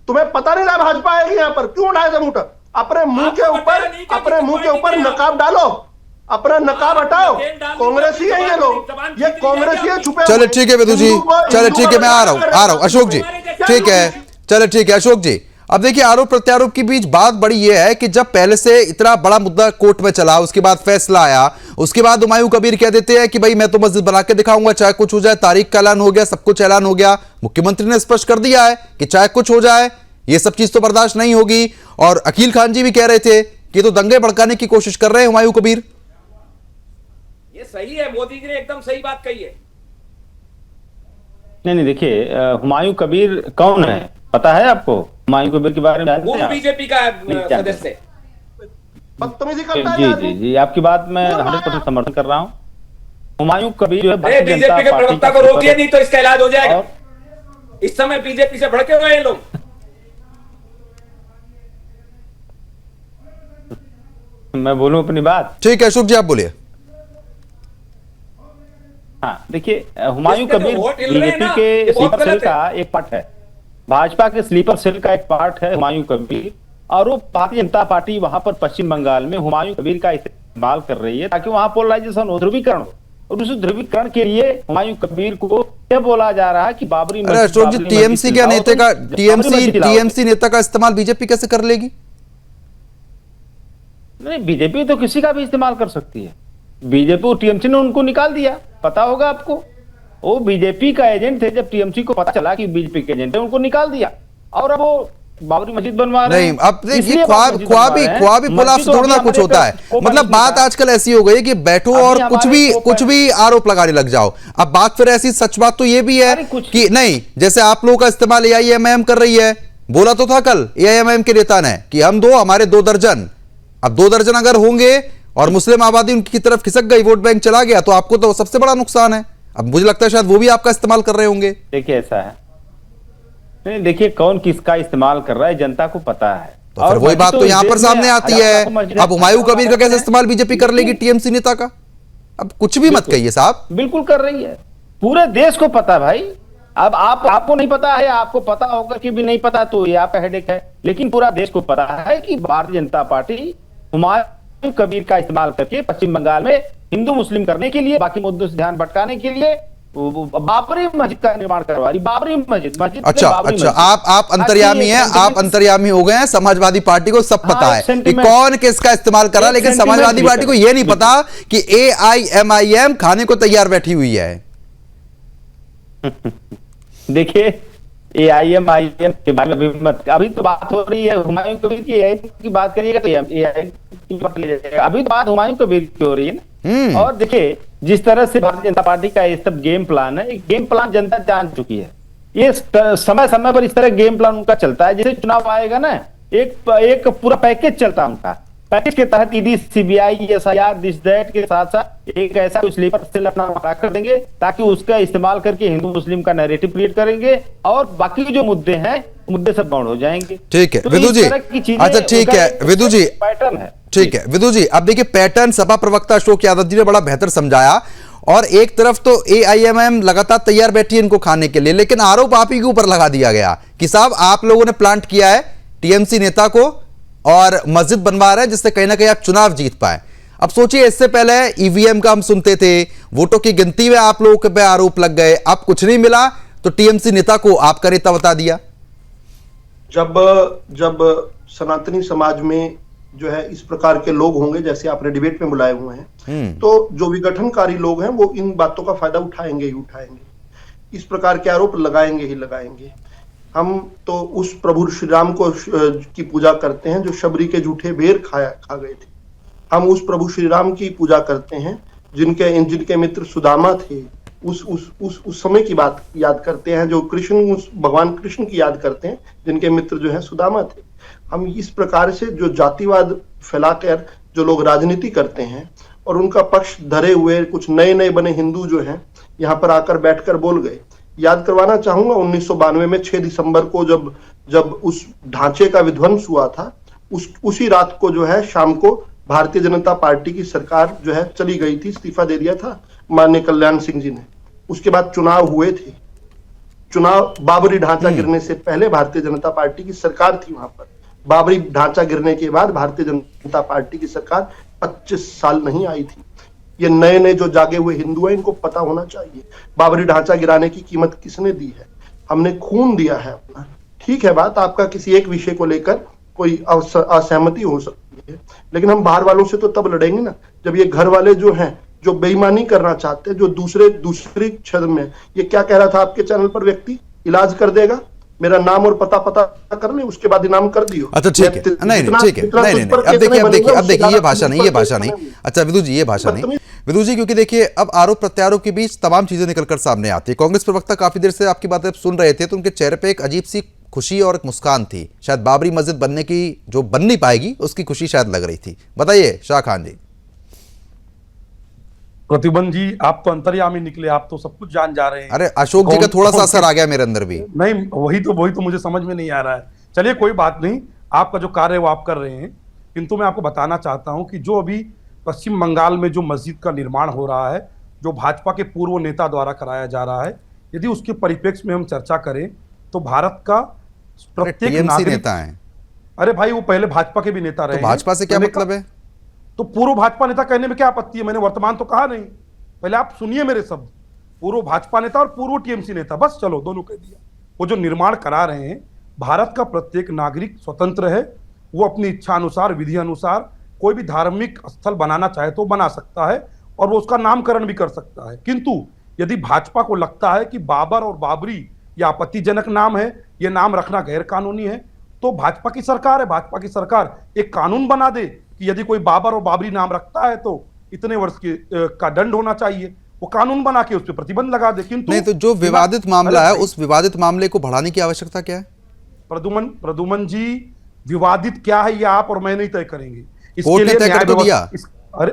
तुम्हें पता नहीं था भाजपा आएगी यहाँ पर? क्यों उठाए थे मुंह? अपने मुंह के ऊपर नकाब डालो, अपना नकाब हटाओ। कांग्रेसी है ये लोग, ये कांग्रेसी छुपे। चले ठीक है विदु जी, चले ठीक है, मैं आ रहा हूँ अशोक जी, ठीक है, चले ठीक है अशोक जी। अब देखिए आरोप प्रत्यारोप के बीच बात बड़ी ये है कि जब पहले से इतना बड़ा मुद्दा कोर्ट में चला, उसके बाद फैसला आया, उसके बाद हुमायूं कबीर कह देते हैं कि भाई मैं तो मस्जिद बना के दिखाऊंगा चाहे कुछ हो जाए। तारीख का ऐलान हो गया, सब कुछ ऐलान हो गया, मुख्यमंत्री ने स्पष्ट कर दिया है कि चाहे कुछ हो जाए ये सब चीज तो बर्दाश्त नहीं होगी। और अकील खान जी भी कह रहे थे कि तो दंगे भड़काने की कोशिश कर रहे हैं हुमायूं कबीर। ये सही है, मोदी जी ने एकदम सही बात कही है। नहीं देखिए, हुमायूं कबीर कौन है पता है आपको? हुमायूं कबीर के बारे में वो बीजेपी का सदस्य बदतमीजी करता है। जी, आपकी बात मैं 100% समर्थन कर रहा हूँ। हुमायूं कबीर जो है बीजेपी के प्रवक्ता को रोकिए, नहीं तो इसका इलाज हो जाएगा। इस समय बीजेपी से भड़के हुए हैं लोग। मैं बोलूं अपनी बात? ठीक है अशोक जी आप बोलिए। हाँ देखिए, हुमायूं कबीर बीजेपी के स्लीपर सेल का एक पार्ट है, भाजपा के स्लीपर सेल का एक पार्ट है हुमायूं कबीर। और वो भारतीय जनता पार्टी वहां पर पश्चिम बंगाल में हुमायूं कबीर का इस्तेमाल कर रही है ताकि वहां पोलराइजेशन हो, ध्रुवीकरण हो। और उस ध्रुवीकरण के लिए हुमायूं कबीर को क्या बोला जा रहा है कि बाबरी मस्जिद। अशोक जी टीएमसी क्या नेता का टीएमसी नेता का इस्तेमाल बीजेपी कैसे कर लेगी? नहीं, बीजेपी तो किसी का भी इस्तेमाल कर सकती है। बीजेपी और टीएमसी ने उनको निकाल दिया, पता होगा आपको। वो बीजेपी का एजेंट थे, जब टीएमसी को पता चला कि बीजेपी के एजेंट है उनको निकाल दिया। और अब वो बाबरी मस्जिद बनवा रहे हैं। नहीं, अब देखिए ख्वाबी पुलाव से थोड़ा ना कुछ होता है। मतलब बात आजकल ऐसी हो गई कि बैठो और कुछ भी आरोप लगाने लग जाओ। अब बात फिर ऐसी, सच बात तो ये भी है कि नहीं, जैसे आप लोगों का इस्तेमाल एआईएमआईएम कर रही है। बोला तो था कल एआईएमआईएम के नेता ने कि हम दो, हमारे 2 दर्जन। अब 2 दर्जन अगर होंगे और मुस्लिम आबादी उनकी तरफ खिसक गई, वोट बैंक चला गया, तो आपको तो सबसे बड़ा नुकसान है। अब मुझे लगता है शायद वो भी आपका इस्तेमाल कर रहे होंगे। देखिए ऐसा है, नहीं देखिए कौन किसका इस्तेमाल कर रहा है जनता को पता है। तो फिर वही बात तो यहाँ पर सामने आती है। अब हुमायूं कबीर का कैसे इस्तेमाल बीजेपी कर लेगी टीएमसी नेता का? अब कुछ भी मत कहिए साहब। बिल्कुल कर रही है, पूरे देश को पता है भाई। अब आपको नहीं पता है, आपको पता होगा कि भी नहीं पता तो ये आपका हेडेक है, लेकिन पूरा देश को पता है कि भारतीय जनता पार्टी हुमायूं कबीर का इस्तेमाल करके पश्चिम बंगाल में हिंदू मुस्लिम करने के लिए, बाकी मुद्दों से ध्यान भटकाने के लिए बाबरी मस्जिद का निर्माण करवा रही। बाबरी मस्जिद अच्छा, आप अंतर्यामी हैं, आप अंतर्यामी हो गए हैं। समाजवादी पार्टी को सब पता है कि कौन किसका इस्तेमाल कर रहा है, लेकिन समाजवादी पार्टी को यह नहीं पता कि एआईएमआईएम खाने को तैयार बैठी हुई है। देखिए एआईएमआईएम के बारे में अभी तो बात हो रही है, हुमायूं कबीर की बात करिएगा तो एआईएम की बात ले जाएगा। अभी तो बात हुमायूं कबीर की हो रही है ना। और देखिए जिस तरह से भारतीय जनता पार्टी का ये सब गेम प्लान है, गेम प्लान जनता जान चुकी है। ये समय समय पर इस तरह गेम प्लान उनका चलता है। जैसे चुनाव आएगा ना, एक पूरा पैकेज चलता है उनका। पैकेज के तहत ED, CBI, SIR, this that के साथ साथ एक ऐसा स्लीपर सेल अपना बना कर देंगे ताकि उसका इस्तेमाल करके हिंदू मुस्लिम का नैरेटिव क्रिएट करेंगे और बाकी जो मुद्दे हैं मुद्दे सब गौण हो जाएंगे। ठीक है तो विदु इस जी, तरह की चीजें अच्छा ठीक है विदु जी, पैटर्न है। ठीक है विदु जी, अब देखिए पैटर्न सपा प्रवक्ता अशोक यादव जी ने बड़ा बेहतर समझाया और एक तरफ तो एआईएमआईएम लगातार तैयार बैठी है इनको खाने के लिए, लेकिन आरोप आप ही के ऊपर लगा दिया गया कि साहब आप लोगों ने प्लांट किया है टीएमसी नेता को और मस्जिद बनवा रहे हैं जिससे कहीं ना कहीं आप चुनाव जीत पाए। अब सोचिए इससे पहले ईवीएम का हम सुनते थे, वोटों की गिनती में आप लोगों के पे आरोप लग गए, अब कुछ नहीं मिला तो टीएमसी नेता को आपका नेता बता दिया। जब सनातनी समाज में जो है इस प्रकार के लोग होंगे जैसे आपने डिबेट में बुलाए हुए हैं, तो जो विघटनकारी लोग हैं वो इन बातों का फायदा उठाएंगे ही उठाएंगे, इस प्रकार के आरोप लगाएंगे ही लगाएंगे। हम तो उस प्रभु श्री राम को की पूजा करते हैं जो शबरी के झूठे बेर खा गए थे। हम उस प्रभु श्री राम की पूजा करते हैं जिनके मित्र सुदामा थे। उस समय की बात याद करते हैं जो भगवान कृष्ण की याद करते हैं जिनके मित्र जो है सुदामा थे। हम इस प्रकार से जो जातिवाद फैलाकर जो लोग राजनीति करते हैं और उनका पक्ष धरे हुए कुछ नए नए बने हिंदू जो हैं यहाँ पर आकर बैठकर बोल गए। याद करवाना चाहूंगा 1992 में 6 दिसंबर को जब उस ढांचे का विध्वंस हुआ था, उसी रात को जो है शाम को भारतीय जनता पार्टी की सरकार जो है चली गई थी, इस्तीफा दे दिया था माननीय कल्याण सिंह जी ने। उसके बाद चुनाव हुए थे। चुनाव बाबरी ढांचा गिरने से पहले भारतीय जनता पार्टी की सरकार थी वहां पर। बाबरी ढांचा गिरने के बाद भारतीय जनता पार्टी की सरकार 25 साल नहीं आई थी। ये नए नए जो जागे हुए हिंदू हैं इनको पता होना चाहिए बाबरी ढांचा गिराने की कीमत किसने दी है। हमने खून दिया है अपना। ठीक है बात, आपका किसी एक विषय को लेकर कोई असहमति हो सकती है, लेकिन हम बाहर वालों से तो तब लड़ेंगे ना जब ये घर वाले जो हैं जो बेईमानी करना चाहते हैं, जो दूसरी क्षेत्र में, ये क्या कह रहा था आपके चैनल पर व्यक्ति, इलाज कर देगा, मेरा नाम और पता कर ले, उसके बाद इनाम कर दियो। अच्छा ठीक है, नहीं ठीक है, नहीं अब देखिए ये भाषा नहीं। अच्छा विदु जी ये भाषा नहीं विदु जी, क्योंकि देखिए अब आरोप प्रत्यारोप के बीच तमाम चीजें निकलकर सामने आती है। कांग्रेस प्रवक्ता काफी देर से आपकी बातें सुन रहे थे तो उनके चेहरे पे एक अजीब सी खुशी और एक मुस्कान थी, शायद बाबरी मस्जिद बनने की जो बन नहीं पाएगी उसकी खुशी शायद लग रही थी। बताइए शाह खान जी। प्रतिबंध जी, आप तो अंतर्यामी निकले, आप तो सब कुछ जान जा रहे हैं। अरे अशोक जी का थोड़ा सा असर आ गया मेरे अंदर भी। नहीं, वही तो मुझे समझ में नहीं आ रहा है। चलिए कोई बात नहीं, आपका जो कार्य है वो आप कर रहे हैं, किंतु मैं आपको बताना चाहता हूं कि जो अभी पश्चिम बंगाल में जो मस्जिद का निर्माण हो रहा है, जो भाजपा के पूर्व नेता द्वारा कराया जा रहा है, यदि उसके परिप्रेक्ष्य में हम चर्चा करें तो भारत का प्रत्येक नागरिक नेता है। अरे भाई, वो पहले भाजपा के भी नेता रहे। भाजपा से क्या मतलब है? तो पूर्व भाजपा नेता कहने में क्या आपत्ति है? मैंने वर्तमान तो कहा नहीं, पहले आप सुनिए मेरे शब्द। पूर्व भाजपा नेता और पूर्व टीएमसी नेता, बस चलो दोनों कह दिया। वो जो निर्माण करा रहे हैं, भारत का प्रत्येक नागरिक स्वतंत्र है, वो अपनी इच्छा अनुसार, विधि अनुसार कोई भी धार्मिक स्थल बनाना चाहे तो बना सकता है और वो उसका नामकरण भी कर सकता है। किंतु यदि भाजपा को लगता है कि बाबर और बाबरी ये आपत्तिजनक नाम है, ये नाम रखना गैर कानूनी है, तो भाजपा की सरकार है, भाजपा की सरकार एक कानून बना दे कि यदि कोई बाबर और बाबरी नाम रखता है तो इतने वर्ष का दंड होना चाहिए। वो कानून बना के उस पर प्रतिबंध लगा दे। किंतु नहीं, तो जो विवादित मामला है उस विवादित मामले को बढ़ाने की आवश्यकता क्या है? प्रदुमन जी, विवादित क्या है ये आप और मैं नहीं तय करेंगे। कोर्ट ने तय कर तो दिया। अरे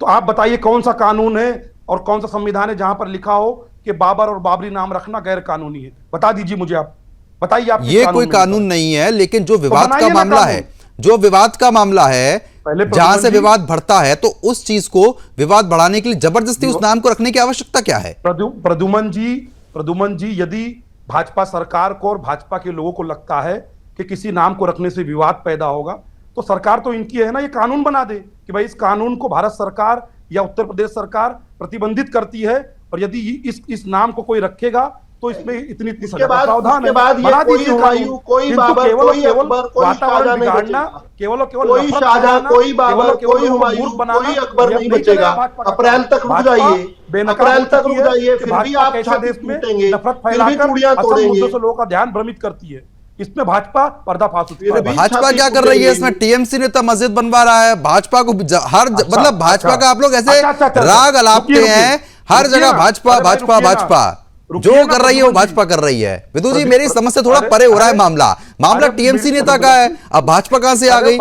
तो आप बताइए कौन सा कानून है और कौन सा संविधान है जहां पर लिखा हो कि बाबर और बाबरी नाम रखना गैर कानूनी है? बता दीजिए मुझे, आप बताइए। आप ये कोई कानून नहीं है, लेकिन जो विवाद का मामला है, जो विवाद का मामला है, जहां से विवाद बढ़ता है, तो उस चीज को विवाद बढ़ाने के लिए जबरदस्ती उस नाम को रखने की आवश्यकता क्या है? प्रदुमन जी, यदि भाजपा सरकार को और भाजपा के लोगों को लगता है कि किसी नाम को रखने से विवाद पैदा होगा, तो सरकार तो इनकी है ना, ये कानून बना दे कि भाई इस कानून को भारत सरकार या उत्तर प्रदेश सरकार प्रतिबंधित करती है और यदि इस नाम को कोई रखेगा तो इसमें इतनी सजा का प्रावधान है। बना दीजिए कानून। कोई बाबर, कोई अकबर, कोई शाहजहां नहीं बचेगा। कोई शाहजहां, कोई बाबर, कोई हुमायूं, कोई अकबर नहीं बचेगा। अप्रैल तक रुक जाइए, अप्रैल तक रुक जाइए, फिर भी आप छाती पीटेंगे, फिर भी चूड़ियां तोड़ेंगे। लोगों का ध्यान भ्रमित करती है, इसमें भाजपा पर्दाफाश होती है। भाजपा क्या कर रही है इसमें? टीएमसी नेता मस्जिद बनवा रहा है, भाजपा को मतलब भाजपा का आप लोग ऐसे राग अलापते हैं हर जगह, भाजपा भाजपा भाजपा, जो कर रही है वो भाजपा कर रही है। विदु जी, मेरी समझ से थोड़ा परे हो रहा है मामला टीएमसी नेता का है, अब भाजपा कहां से आ गई?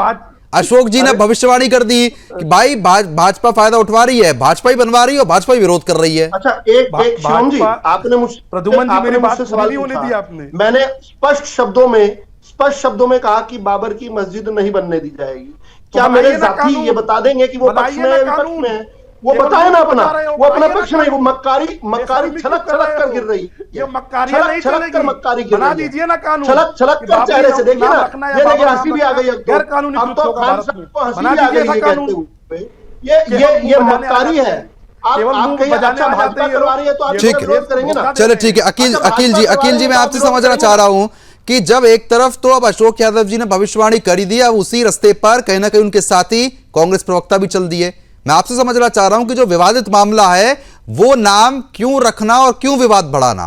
अशोक जी ने भविष्यवाणी कर दी कि भाई भाजपा फायदा उठवा रही है, भाजपा ही बनवा रही है और भाजपा ही विरोध कर रही है। अच्छा, एक शिवम जी, आपने मुझसे प्रद्युमन जी मेरी बात सवाल नहीं होने दी पूछा। आपने। मैंने स्पष्ट शब्दों में कहा कि बाबर की मस्जिद नहीं बनने दी जाएगी। क्या मेरे साथी ये बता देंगे कि वो पक्ष में है या विपक्ष में है? वो बताए ना अपना, वो अपना पक्ष नहीं, वो मक्कारी छलक कर गिर रही है। ये मक्कारियां नहीं चलेगी, मक्कारी गिर बना रही है। दीजिए ना कानून, छलक कर चेहरे से देखिए ना, ये देखिए हंसी भी आ गई अब तो। गैर कानूनी अब तो कृत्यों का खान भारत साहब में को हंसी बना भी आ दीजिए गई ऐसा ये कानून। कहते हुए। ये मक्कारी है। आप कहीं अच्छा भाजपा करवा रही है तो आप विरोध करेंगे ना। चलो ठीक है, अकील जी मैं आपसे समझना चाह रहा हूं कि जब एक तरफ तो अब अशोक यादव जी ने भविष्यवाणी कर ही दी, अब उसी रास्ते पर कहीं ना कहीं उनके साथी कांग्रेस प्रवक्ता भी चल दिए। मैं आपसे समझना चाह रहा हूं कि जो विवादित मामला है वो नाम क्यों रखना और क्यों विवाद बढ़ाना?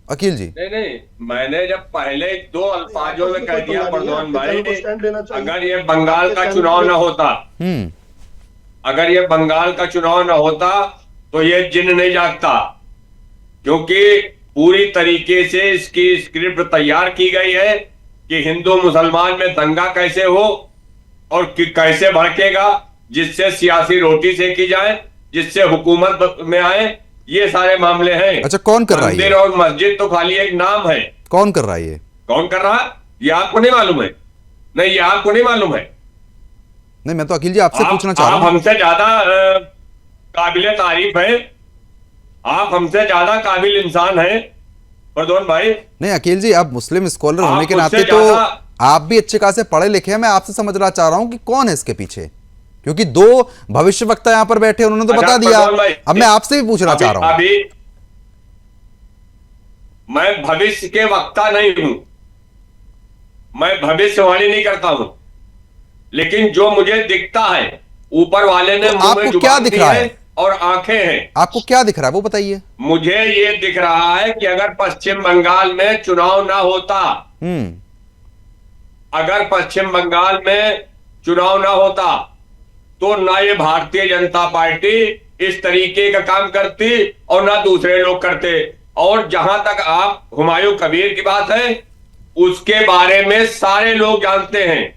अकील जी। नहीं, मैंने जब पहले 2 अल्फाजों में कह दिया प्रद्युमन भाई, अगर ये बंगाल का चुनाव न होता, अगर ये बंगाल का चुनाव न होता तो ये जिन्न नहीं जागता, क्योंकि पूरी तरीके से इसकी स्क्रिप्ट तैयार की गई है कि हिंदू मुसलमान में दंगा कैसे हो और कैसे भड़केगा, जिससे सियासी रोटी सेकी जाए, जिससे हुकूमत में आए, ये सारे मामले हैं। अच्छा, कौन कर रहा है? मंदिर और मस्जिद तो खाली एक नाम है। कौन कर रहा है ये? कौन कर रहा है ये आपको नहीं मालूम है? नहीं, ये आपको नहीं मालूम है? नहीं, मैं तो अकील जी आपसे पूछना चाह रहा हूं। आप हमसे ज्यादा काबिल तारीफ है, आप हमसे ज्यादा काबिल इंसान हैं प्रद्युमन भाई। नहीं अकील जी, आप मुस्लिम स्कॉलर होने के नाते तो आप भी अच्छे खासे पढ़े लिखे हैं। मैं आपसे समझना चाह रहा हूं कि कौन है इसके पीछे, क्योंकि 2 भविष्यवक्ता यहां पर बैठे, उन्होंने तो बता दिया। अब मैं आपसे भी पूछना चाह रहा हूं। अभी मैं भविष्य के वक्ता नहीं हूं, मैं भविष्यवाणी नहीं करता हूं, लेकिन जो मुझे दिखता है ऊपर वाले ने मुंह में जुबान दी है और आंखें हैं। आपको क्या दिख रहा है वो बताइए। मुझे ये दिख रहा है कि अगर पश्चिम बंगाल में चुनाव ना होता, अगर पश्चिम बंगाल में चुनाव ना होता तो ना ये भारतीय जनता पार्टी इस तरीके का काम करती और ना दूसरे लोग करते। और जहां तक आप हुमायूं कबीर की बात है, उसके बारे में सारे लोग जानते हैं,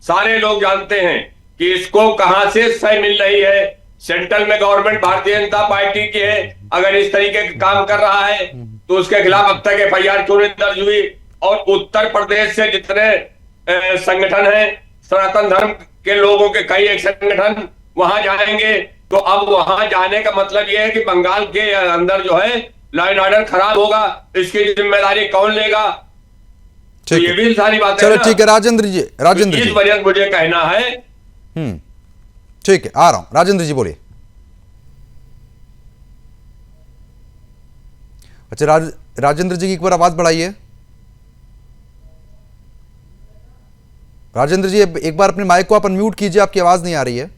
सारे लोग जानते हैं कि इसको कहां से सही मिल रही है। सेंट्रल में गवर्नमेंट भारतीय जनता पार्टी की है, अगर इस तरीके का काम कर रहा है तो उसके खिलाफ अब तक FIR क्यों नहीं दर्ज हुई? और उत्तर प्रदेश से जितने संगठन हैं, सनातन धर्म के लोगों के कई एक संगठन वहां जाएंगे, तो अब वहां जाने का मतलब यह है कि बंगाल के अंदर जो है लॉ एंड ऑर्डर खराब होगा, इसकी जिम्मेदारी कौन लेगा? तो ये भी सारी बातें। चलो ठीक है राजेंद्र जी, इस वजह से मुझे कहना है। ठीक है, आ रहा हूं। राजेंद्र जी बोलिए। अच्छा राजेंद्र जी की एक बार आवाज बढ़ाइए। राजेंद्र जी एक बार अपने माइक को आप अनम्यूट कीजिए, आपकी आवाज नहीं आ रही है।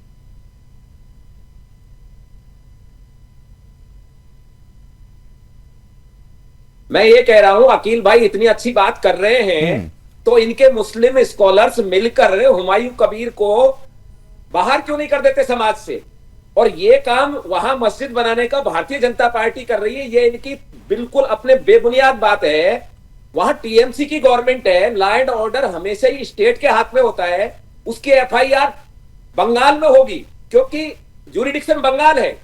मैं ये कह रहा हूं अकील भाई इतनी अच्छी बात कर रहे हैं तो इनके मुस्लिम स्कॉलर्स मिलकर हुमायूं कबीर को बाहर क्यों नहीं कर देते समाज से? और ये काम वहां मस्जिद बनाने का भारतीय जनता पार्टी कर रही है, ये इनकी बिल्कुल अपने बेबुनियाद बात है। वहां TMC की गवर्नमेंट है, लॉ एंड ऑर्डर हमेशा ही स्टेट के हाथ में होता है, उसकी FIR बंगाल में होगी क्योंकि ज्यूरिडिक्शन बंगाल है।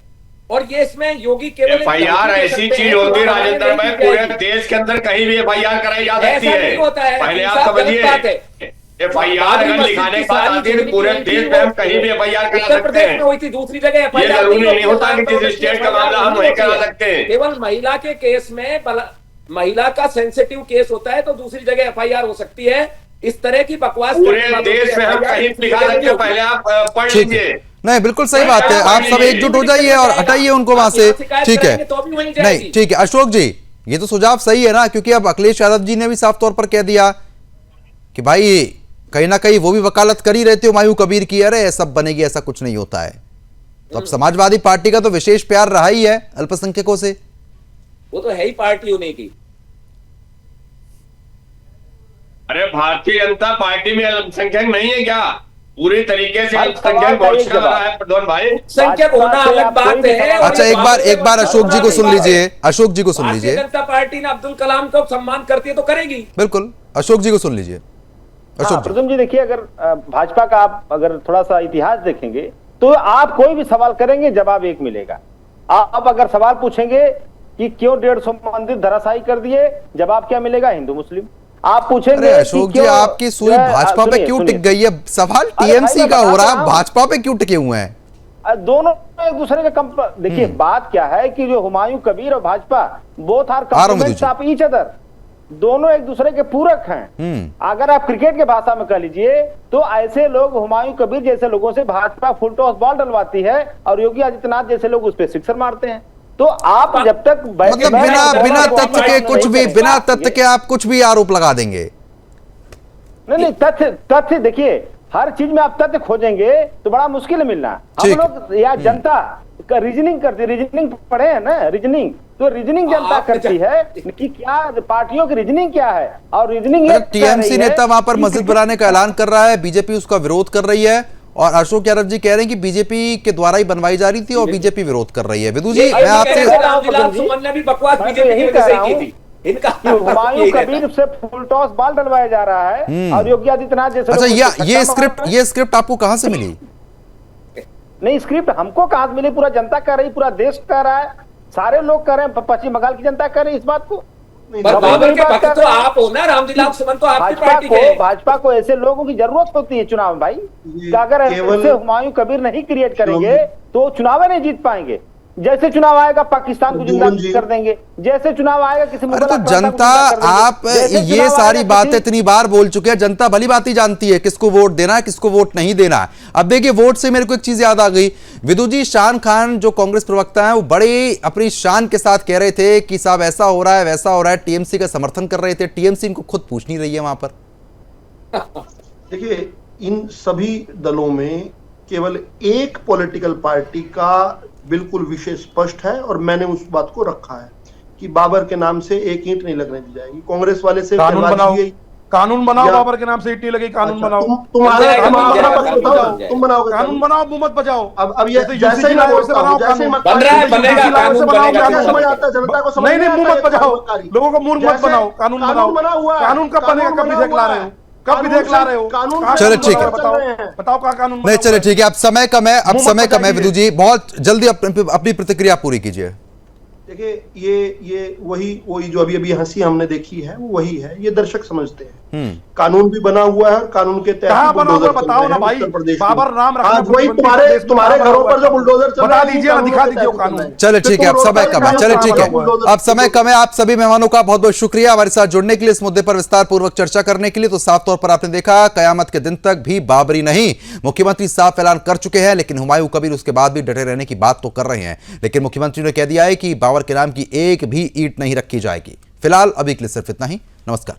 और ये इसमें योगी केवल FIR ऐसी चीज होती है राजेंद्र भाई, पूरे देश के अंदर कहीं भी FIR कराई जा सकती है। पहले आप समझिए, FIR अगर लिखाने के बाद आती है पूरे देश में हम कहीं भी FIR करा सकते हैं। हुई थी दूसरी जगह FIR, ये जरूरी नहीं होता कि जिस स्टेट का मामला हम वहीं करा सकते हैं। केवल महिला के केस में महिला का सेंसिटिव केस होता है तो दूसरी जगह FIR हो सकती है। इस तरह की बकवास पूरे देश में हम कहीं लिखा सकते हैं, पहले आप पढ़ लीजिए। नहीं बिल्कुल सही बात है, आप सब एकजुट हो जाइए और हटाइए उनको वहां से। ठीक है, नहीं ठीक है अशोक जी, ये तो सुझाव सही है ना, क्योंकि अब अखिलेश यादव जी ने भी साफ तौर पर कह दिया कि भाई कहीं ना कहीं वो भी वकालत कर ही रहे थे हुमायूं कबीर की, अरे सब बनेगी, ऐसा कुछ नहीं होता है। तो अब समाजवादी पार्टी का तो विशेष प्यार रहा ही है अल्पसंख्यकों से, वो तो है ही पार्टी उन्हीं की। अरे भारतीय जनता पार्टी में अल्पसंख्यक नहीं है क्या? पूरी तरीके से अल्पसंख्यक मोर्चा रहा है प्रद्युमन भाई। संख्यक होना अलग बात है। अच्छा एक बार अशोक जी को सुन लीजिए, अशोक जी को सुन लीजिए। जनता पार्टी ने अब्दुल कलाम को सम्मान करती है तो करेगी, बिल्कुल अशोक जी को सुन लीजिए। अशोक जी, प्रथम जी देखिए, अगर भाजपा का आप अगर थोड़ा सा इतिहास देखेंगे तो आप कोई भी सवाल करेंगे जवाब एक मिलेगा। आप अगर सवाल पूछेंगे कि क्यों 150 मंदिर धराशायी कर दिए, जवाब क्या मिलेगा? हिंदू मुस्लिम। आप पूछेंगे अशोक जी, आपकी सुई भाजपा पे क्यों टिक गई है? सवाल टीएमसी का हो रहा है, भाजपा पे क्यों टिके हुए हैं? दोनों एक दूसरे के देखिए बात क्या है कि जो हुमायूं कबीर और Bhajpa both are complements of each other, दोनों एक दूसरे के पूरक हैं। अगर आप क्रिकेट के भाषा में कह लीजिए तो ऐसे लोग, हुमायूं कबीर जैसे लोगों से भाजपा फुल टॉस बॉल डलवाती है और योगी आदित्यनाथ जैसे लोग उस पर सिक्सर मारते हैं। तो आप जब तक मतलब बिना तथ्य के कुछ भी, बिना तथ्य के आप कुछ भी आरोप लगा देंगे? नहीं, तथ्य देखिए, हर चीज में आप तथ्य खोजेंगे तो बड़ा मुश्किल है मिलना। हम लोग या जनता का रीजनिंग करती, रीजनिंग पढ़े हैं ना, रीजनिंग, तो रीजनिंग जनता करती है कि क्या पार्टियों की रीजनिंग क्या है। और रीजनिंग टीएमसी नेता वहां पर मस्जिद बनाने का ऐलान कर रहा है, बीजेपी उसका विरोध कर रही है, और अशोक यादव जी कह रहे हैं कि बीजेपी के द्वारा ही बनवाई जा रही थी और बीजेपी विरोध कर रही है। विदु जी, मैं आपसे हुमायूं कबीर से फुल टॉस बॉल डलवाया जा रहा है और योगी आदित्यनाथ जैसे। अच्छा, ये स्क्रिप्ट आपको कहां से मिली? नहीं, स्क्रिप्ट हमको कहां से मिली? पूरा जनता कह रही, पूरा देश कह रहा है, सारे लोग कह रहे हैं, पश्चिम बंगाल की जनता कह रही है इस बात को। बाबर के भक्त तो आप हो ना, रामविलास सुमन तो आपकी पार्टी के। भाजपा को ऐसे लोगों की जरूरत होती है चुनाव में भाई, अगर ऐसे हुमायूं कबीर नहीं क्रिएट करेंगे तो चुनाव नहीं जीत पाएंगे। जैसे चुनाव आएगा पाकिस्तान को जिंदा कर देंगे, जैसे चुनाव आएगा किसी मुगल। तो जनता, आप ये सारी बातें इतनी बार बोल चुके हैं, जनता भली बात ही जानती है किसको वोट देना है, किसको वोट नहीं देना है। अब देखिए, वोट से मेरे को एक चीज याद आ गई। विदु जी, शान खान जो कांग्रेस प्रवक्ता हैं, वो बड़े अपनी शान के साथ कह रहे थे कि साहब ऐसा हो रहा है, वैसा हो रहा है, टीएमसी का समर्थन कर रहे थे। टीएमसी इनको खुद पूछ नहीं रही है वहां पर। देखिए, इन सभी दलों में केवल एक पॉलिटिकल पार्टी का बिल्कुल विषय स्पष्ट है और मैंने उस बात को रखा है कि बाबर के नाम से एक ईंट नहीं लगने दी जाएगी। कांग्रेस वाले से कानून बनाओ, बाबर के नाम से ईंट नहीं लगी, कानून बनाओ, तुम बनाओ, कानून बनाओ, मुहम्मद बचाओ। अब ये जैसे ही जनता को समझ नहीं, मुहम्मद बचाओ, लोगों को मूर्ख मत बनाओ, कानून बनाओ। कानून कब बनेगा? कब विधेयक ला रहे हो? कब विधेयक ला रहे हो? चलो ठीक है, बताओ क्या कानून। नहीं, चलो ठीक है, अब समय कम है, विदु जी बहुत जल्दी अपनी प्रतिक्रिया पूरी कीजिए। देखिए, ये वही जो अभी हंसी हमने देखी है वो वही है, ये दर्शक समझते हैं। कानून भी बना हुआ है और कानून के तहत बुलडोजर बताओ ना भाई, बाबर नाम रखना, वही तुम्हारे घरों पर जो बुलडोजर चल रहा है, दीजिए, दिखा दीजिए कानून। चलो ठीक है, अब समय कम है, चलो ठीक है, अब समय कम है। आप सभी मेहमानों का बहुत बहुत शुक्रिया हमारे साथ जुड़ने के लिए, इस मुद्दे पर विस्तार पूर्वक चर्चा करने के लिए। तो साफ तौर पर आपने देखा, कयामत के दिन तक भी बाबरी नहीं, मुख्यमंत्री साफ ऐलान कर चुके हैं, लेकिन हुमायूं कबीर उसके बाद भी डटे रहने की बात तो कर रहे हैं। लेकिन मुख्यमंत्री ने कह दिया है कि बाबर के नाम की एक भी ईंट नहीं रखी जाएगी। फिलहाल अभी के लिए सिर्फ इतना ही। नमस्कार।